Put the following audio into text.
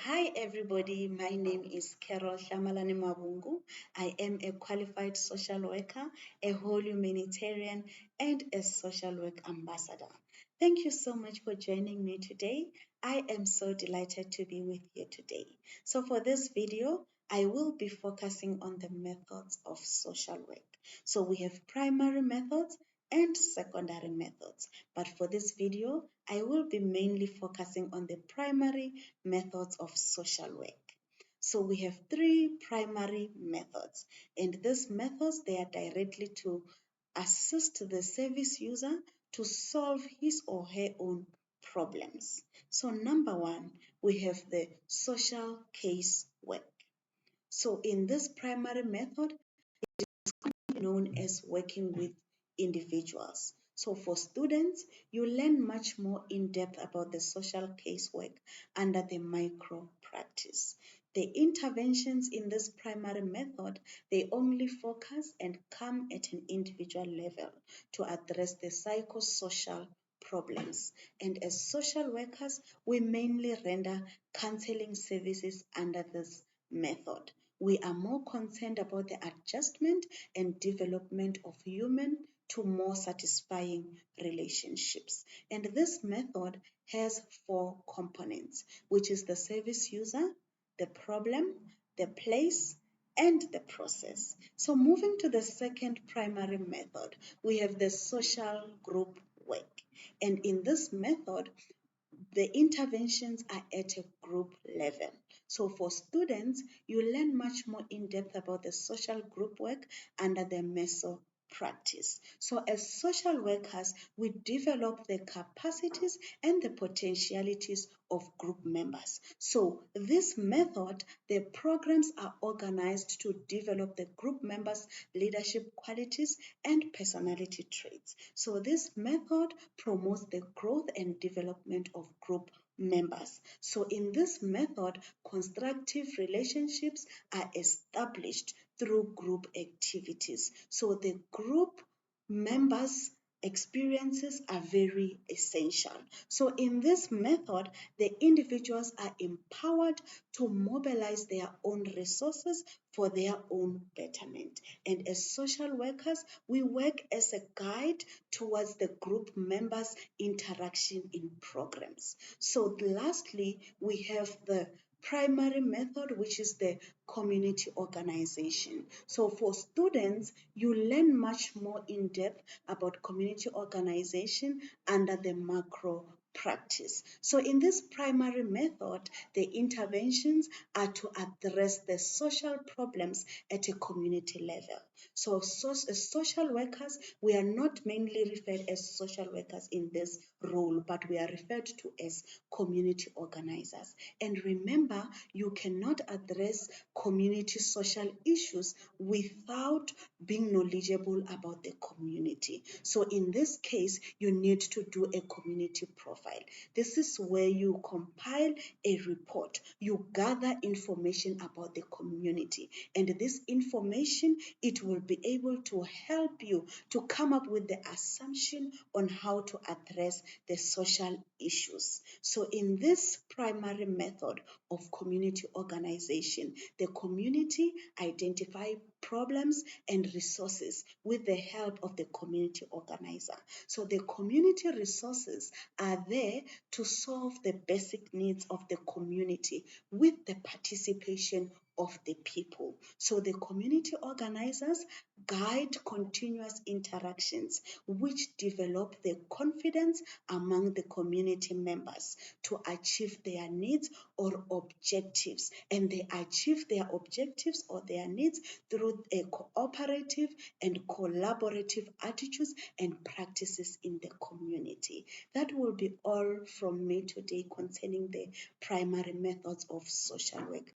Hi everybody, my name is Carol Hlamalani Mavhungu. I am a qualified social worker, a whole humanitarian, and a social work ambassador. Thank you so much for joining me today. I am so delighted to be with you today. So for this video, I will be focusing on the methods of social work. So we have primary methods and secondary methods. But for this video, I will be mainly focusing on the primary methods of social work. So we have three primary methods, and these methods, they are directly to assist the service user to solve his or her own problems. So number one, we have the social case work. So in this primary method, known as working with individuals. So for students, you learn much more in depth about the social casework under the micro practice. The interventions in this primary method, they only focus and come at an individual level to address the psychosocial problems. And as social workers, we mainly render counseling services under this method. We are more concerned about the adjustment and development of human to more satisfying relationships. And this method has four components, which is the service user, the problem, the place, and the process. So moving to the second primary method, we have the social group work. And in this method, the interventions are at a group level. So for students, you learn much more in depth about the social group work under the meso practice. So as social workers, we develop the capacities and the potentialities of group members. So this method, the programs are organized to develop the group members' leadership qualities and personality traits. So this method promotes the growth and development of group members. So in this method, constructive relationships are established through group activities. So the group members' experiences are very essential. So in this method, the individuals are empowered to mobilize their own resources for their own betterment. And as social workers, we work as a guide towards the group members' interaction in programs. So lastly, we have the primary method, which is the community organization. So for students, you learn much more in depth about community organization under the macro practice. So in this primary method, the interventions are to address the social problems at a community level. So as social workers, we are not mainly referred as social workers in this role, but we are referred to as community organizers. And remember, you cannot address community social issues without being knowledgeable about the community. So in this case, you need to do a community profile. This is where you compile a report, you gather information about the community, and this information, it will be able to help you to come up with the assumption on how to address the social issues. So in this primary method of community organization, the community identify problems and resources with the help of the community organizer. So the community resources are there to solve the basic needs of the community with the participation of the people. So the community organizers guide continuous interactions which develop the confidence among the community members to achieve their needs or objectives. And they achieve their objectives or their needs through a cooperative and collaborative attitudes and practices in the community. That will be all from me today concerning the primary methods of social work.